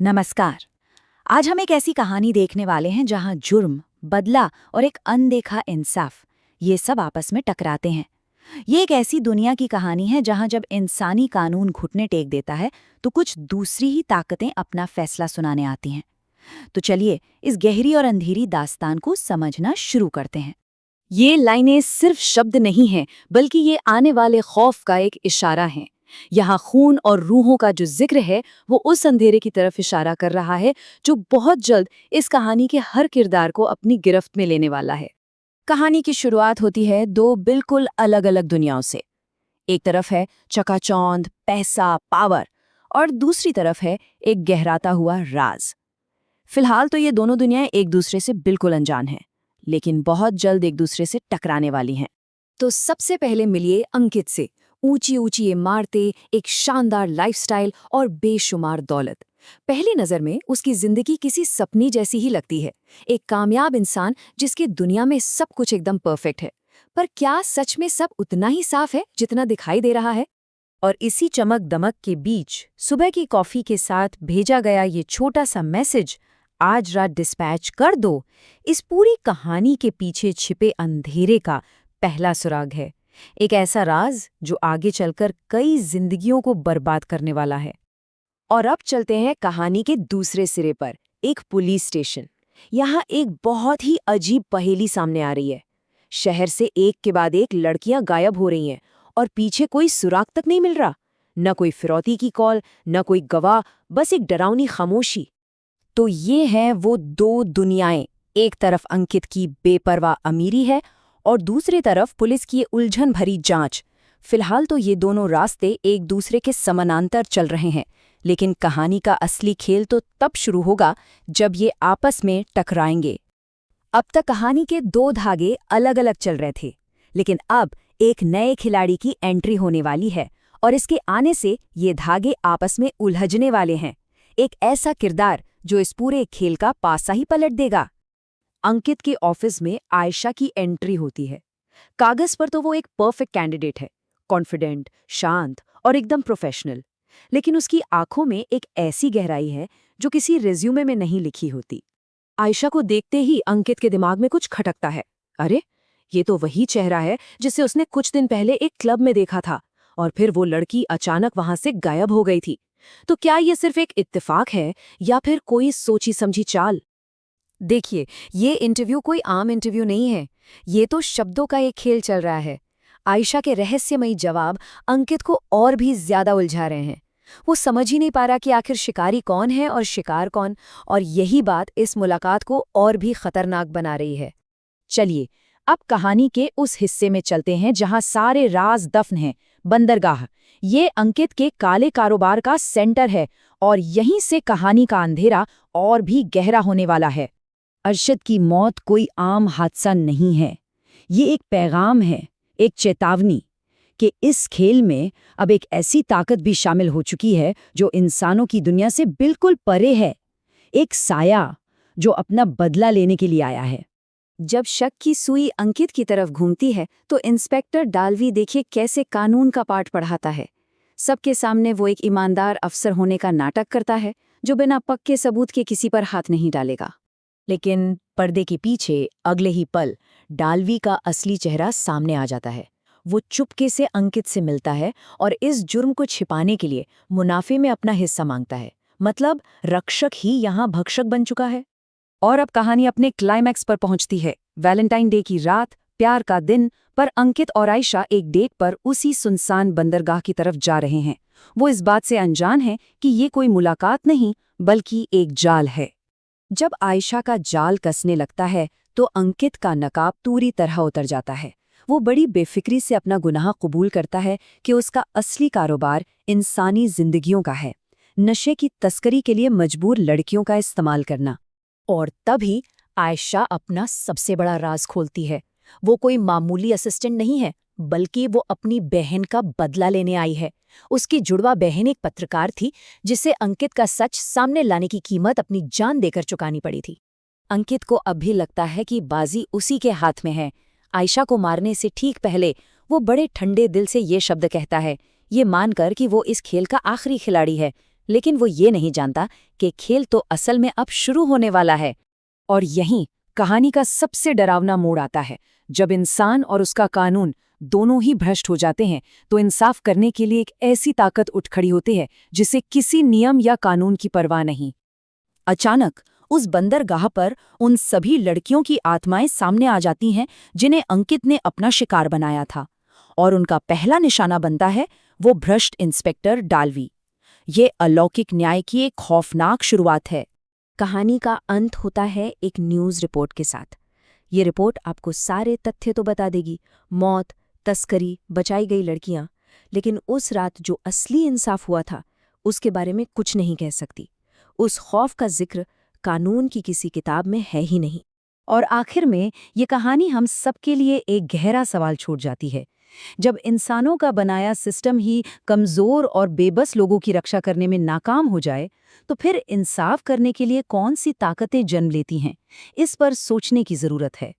नमस्कार। आज हम एक ऐसी कहानी देखने वाले हैं जहां जुर्म, बदला और एक अनदेखा इंसाफ ये सब आपस में टकराते हैं। ये एक ऐसी दुनिया की कहानी है जहां जब इंसानी कानून घुटने टेक देता है तो कुछ दूसरी ही ताकतें अपना फैसला सुनाने आती हैं। तो चलिए इस गहरी और अंधेरी दास्तान को समझना शुरू करते हैं। ये लाइनें सिर्फ शब्द नहीं हैं, बल्कि ये आने वाले खौफ का एक इशारा है। यहाँ खून और रूहों का जो जिक्र है, वो उस अंधेरे की तरफ इशारा कर रहा है जो बहुत जल्द इस कहानी के हर किरदार को अपनी गिरफ्त में लेने वाला है। कहानी की शुरुआत होती है दो बिल्कुल अलग-अलग दुनियाओं से। एक तरफ है चकाचौंध, पैसा, पावर, और दूसरी तरफ है एक गहराता हुआ राज। फिलहाल तो ये दोनों दुनियाएं एक दूसरे से बिल्कुल अनजान हैं, लेकिन बहुत जल्द एक दूसरे से टकराने वाली हैं। तो सबसे पहले मिलिए अंकित से। ऊंची ऊंची इमारतें, एक शानदार लाइफस्टाइल और बेशुमार दौलत। पहली नजर में उसकी जिंदगी किसी सपने जैसी ही लगती है। एक कामयाब इंसान जिसकी दुनिया में सब कुछ एकदम परफेक्ट है। पर क्या सच में सब उतना ही साफ है जितना दिखाई दे रहा है? और इसी चमक दमक के बीच सुबह की कॉफी के साथ भेजा गया ये छोटा सा मैसेज, आज रात डिस्पैच कर दो, इस पूरी कहानी के पीछे छिपे अंधेरे का पहला सुराग है। एक ऐसा राज जो आगे चलकर कई जिंदगियों को बर्बाद करने वाला है। और अब चलते हैं कहानी के दूसरे सिरे पर, एक पुलिस स्टेशन। यहाँ एक बहुत ही अजीब पहेली सामने आ रही है। शहर से एक के बाद एक लड़कियां गायब हो रही हैं और पीछे कोई सुराग तक नहीं मिल रहा। न कोई फिरौती की कॉल, न कोई गवाह, बस एक डरावनी खामोशी। तो ये हैं वो दो दुनियाएं। एक तरफ अंकित की बेपरवाह अमीरी है और दूसरी तरफ पुलिस की उलझन भरी जांच। फिलहाल तो ये दोनों रास्ते एक दूसरे के समानांतर चल रहे हैं, लेकिन कहानी का असली खेल तो तब शुरू होगा जब ये आपस में टकराएंगे। अब तक कहानी के दो धागे अलग अलग चल रहे थे, लेकिन अब एक नए खिलाड़ी की एंट्री होने वाली है और इसके आने से ये धागे आपस में उलझने वाले हैं। एक ऐसा किरदार जो इस पूरे खेल का पासा ही पलट देगा। अंकित के ऑफिस में आयशा की एंट्री होती है। कागज पर तो वो एक परफेक्ट कैंडिडेट है, कॉन्फिडेंट, शांत और एकदम प्रोफेशनल। लेकिन उसकी आंखों में एक ऐसी गहराई है जो किसी रिज्यूमे में नहीं लिखी होती। आयशा को देखते ही अंकित के दिमाग में कुछ खटकता है। अरे, ये तो वही चेहरा है जिसे उसने कुछ दिन पहले एक क्लब में देखा था, और फिर वो लड़की अचानक वहां से गायब हो गई थी। तो क्या ये सिर्फ एक इत्तेफाक है या फिर कोई सोची समझी चाल? देखिए, ये इंटरव्यू कोई आम इंटरव्यू नहीं है। ये तो शब्दों का एक खेल चल रहा है। आयशा के रहस्यमयी जवाब अंकित को और भी ज्यादा उलझा रहे हैं। वो समझ ही नहीं पा रहा कि आखिर शिकारी कौन है और शिकार कौन, और यही बात इस मुलाकात को और भी खतरनाक बना रही है। चलिए, अब कहानी के उस हिस्से में चलते हैं जहां सारे राज दफन हैं। बंदरगाह, ये अंकित के काले कारोबार का सेंटर है और यहीं से कहानी का अंधेरा और भी गहरा होने वाला है। अरशद की मौत कोई आम हादसा नहीं है। ये एक पैगाम है, एक चेतावनी कि इस खेल में अब एक ऐसी ताकत भी शामिल हो चुकी है जो इंसानों की दुनिया से बिल्कुल परे है। एक साया जो अपना बदला लेने के लिए आया है। जब शक की सुई अंकित की तरफ घूमती है तो इंस्पेक्टर डालवी देखिए कैसे कानून का पाठ पढ़ाता है। सबके सामने वो एक ईमानदार अफसर होने का नाटक करता है जो बिना पक्के सबूत के किसी पर हाथ नहीं डालेगा। लेकिन पर्दे के पीछे अगले ही पल डालवी का असली चेहरा सामने आ जाता है। वो चुपके से अंकित से मिलता है और इस जुर्म को छिपाने के लिए मुनाफे में अपना हिस्सा मांगता है। मतलब रक्षक ही यहाँ भक्षक बन चुका है। और अब कहानी अपने क्लाइमैक्स पर पहुंचती है। वैलेंटाइन डे की रात, प्यार का दिन, पर अंकित और आयशा एक डेट पर उसी सुनसान बंदरगाह की तरफ जा रहे हैं। वो इस बात से अनजान हैं कि ये कोई मुलाकात नहीं बल्कि एक जाल है। जब आयशा का जाल कसने लगता है तो अंकित का नकाब पूरी तरह उतर जाता है। वो बड़ी बेफिक्री से अपना गुनाह कबूल करता है कि उसका असली कारोबार इंसानी जिंदगियों का है, नशे की तस्करी के लिए मजबूर लड़कियों का इस्तेमाल करना। और तभी आयशा अपना सबसे बड़ा राज खोलती है। वो कोई मामूली असिस्टेंट नहीं है, बल्कि वो अपनी बहन का बदला लेने आई है। उसकी जुड़वा बहन एक पत्रकार थी जिसे अंकित का सच सामने लाने की कीमत अपनी जान देकर चुकानी पड़ी थी। अंकित को अब भी लगता है कि बाजी उसी के हाथ में है। आयशा को मारने से ठीक पहले वो बड़े ठंडे दिल से ये शब्द कहता है, ये मानकर कि वो इस खेल का आखिरी खिलाड़ी है, लेकिन वो ये नहीं जानता कि खेल तो असल में अब शुरू होने वाला है। और यहीं कहानी का सबसे डरावना मोड़ आता है, जब इंसान और उसका कानून दोनों ही भ्रष्ट हो जाते हैं, तो इंसाफ करने के लिए एक ऐसी ताकत उठ खड़ी होती है जिसे किसी नियम या कानून की परवाह नहीं। अचानक उस बंदरगाह पर उन सभी लड़कियों की आत्माएं सामने आ जाती हैं जिन्हें अंकित ने अपना शिकार बनाया था, और उनका पहला निशाना बनता है वो भ्रष्ट इंस्पेक्टर डाल्वी। ये अलौकिक न्याय की एक खौफनाक शुरुआत है। कहानी का अंत होता है एक न्यूज़ रिपोर्ट के साथ। ये रिपोर्ट आपको सारे तथ्य तो बता देगी, मौत, तस्करी, बचाई गई लड़कियां, लेकिन उस रात जो असली इंसाफ हुआ था उसके बारे में कुछ नहीं कह सकती। उस खौफ का जिक्र कानून की किसी किताब में है ही नहीं। और आखिर में ये कहानी हम सबके लिए एक गहरा सवाल छोड़ जाती है। जब इंसानों का बनाया सिस्टम ही कमज़ोर और बेबस लोगों की रक्षा करने में नाकाम हो जाए, तो फिर इंसाफ करने के लिए कौन सी ताकतें जन्म लेती हैं? इस पर सोचने की ज़रूरत है।